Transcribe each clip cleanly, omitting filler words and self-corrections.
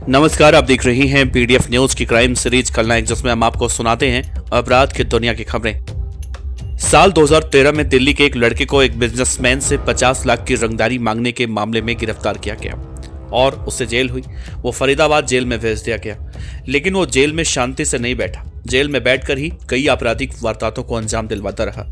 नमस्कार, आप देख रहे हैं पीडीएफ न्यूज की क्राइम सीरीज खलनायक, जिसमें हम आपको सुनाते हैं अपराध की दुनिया की खबरें। साल 2013 में दिल्ली के एक लड़के को एक बिजनेसमैन से 50 लाख की रंगदारी मांगने के मामले में गिरफ्तार किया गया और उससे जेल हुई। वो फरीदाबाद जेल में भेज दिया गया, लेकिन वो जेल में शांति से नहीं बैठा। जेल में बैठकर ही कई आपराधिक वारदातों को अंजाम दिलवाता रहा।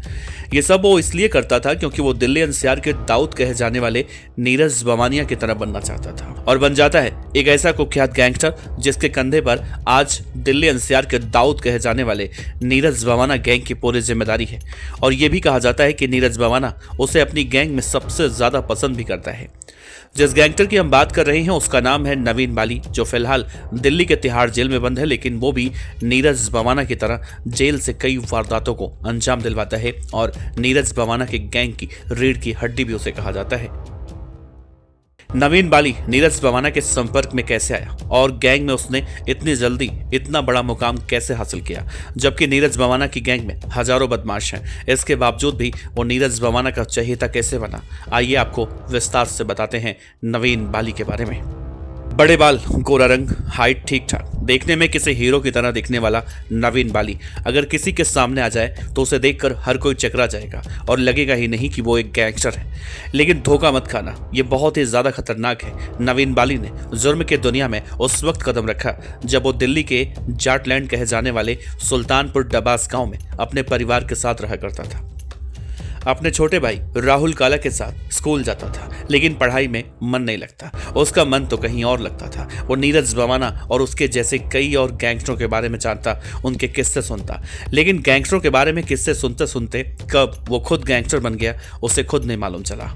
ये सब वो इसलिए करता था क्योंकि वो दिल्ली एनसीआर के दाऊद कहे जाने वाले नीरज बवानिया की तरह बनना चाहता था, और बन जाता है एक ऐसा कुख्यात गैंगस्टर जिसके कंधे पर आज दिल्ली एनसीआर के दाऊद कहे जाने वाले नीरज बवाना गैंग की पूरी जिम्मेदारी है। और ये भी कहा जाता है कि नीरज बवाना उसे अपनी गैंग में सबसे ज्यादा पसंद भी करता है। जिस गैंगस्टर की हम बात कर रहे हैं उसका नाम है नवीन बाली, जो फिलहाल दिल्ली के तिहाड़ जेल में बंद है, लेकिन वो भी नीरज बवाना की तरह जेल से कई वारदातों को अंजाम दिलवाता है और नीरज बवाना के गैंग की रीढ़ की हड्डी भी उसे कहा जाता है। नवीन बाली नीरज बवाना के संपर्क में कैसे आया और गैंग में उसने इतनी जल्दी इतना बड़ा मुकाम कैसे हासिल किया, जबकि नीरज बवाना की गैंग में हजारों बदमाश हैं, इसके बावजूद भी वो नीरज बवाना का चहेता कैसे बना, आइए आपको विस्तार से बताते हैं नवीन बाली के बारे में। बड़े बाल, गोरा रंग, हाइट ठीक ठाक, देखने में किसी हीरो की तरह दिखने वाला नवीन बाली अगर किसी के सामने आ जाए तो उसे देखकर हर कोई चकरा जाएगा और लगेगा ही नहीं कि वो एक गैंगस्टर है। लेकिन धोखा मत खाना, ये बहुत ही ज्यादा खतरनाक है। नवीन बाली ने जुर्म के दुनिया में उस वक्त कदम रखा जब वो दिल्ली के जाटलैंड कहे जाने वाले सुल्तानपुर डबास गांव में अपने परिवार के साथ रहा करता था। अपने छोटे भाई राहुल काला के साथ स्कूल जाता था, लेकिन पढ़ाई में मन नहीं लगता, उसका मन तो कहीं और लगता था। वो नीरज बवाना और उसके जैसे कई और गैंगस्टरों के बारे में जानता, उनके किस्से सुनता, लेकिन गैंगस्टरों के बारे में किस्से सुनते सुनते कब वो खुद गैंगस्टर बन गया उसे खुद नहीं मालूम चला।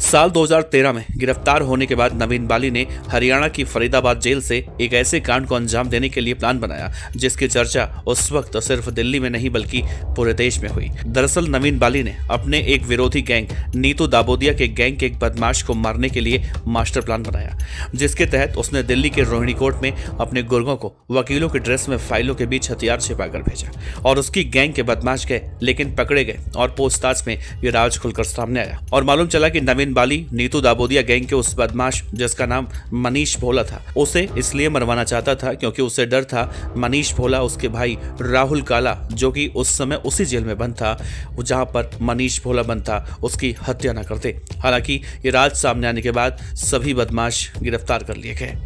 साल 2013 में गिरफ्तार होने के बाद नवीन बाली ने हरियाणा की फरीदाबाद जेल से एक ऐसे कांड को अंजाम देने के लिए प्लान बनाया जिसकी चर्चा उस वक्त सिर्फ दिल्ली में नहीं बल्कि पूरे देश में हुई। दरअसल नवीन बाली ने अपने एक विरोधी गैंग नीतू दाबोदिया के गैंग के एक बदमाश को मारने के लिए मास्टर प्लान बनाया, जिसके तहत उसने दिल्ली के रोहिणी कोर्ट में अपने गुर्गों को वकीलों की ड्रेस में फाइलों के बीच हथियार छिपाकर भेजा और उसकी गैंग के बदमाश गए, लेकिन पकड़े गए और पूछताछ में ये राज खुलकर सामने आया और मालूम चला कि नवीन बाली नीतू दाबोदिया गैंग के उस बदमाश जिसका नाम मनीष भोला था उसे इसलिए मरवाना चाहता था क्योंकि उसे डर था मनीष भोला उसके भाई राहुल काला, जो कि उस समय उसी जेल में बंद था जहां पर मनीष भोला बंद था, उसकी हत्या न करते। हालांकि ये राज सामने आने के बाद सभी बदमाश गिरफ्तार कर लिए गए।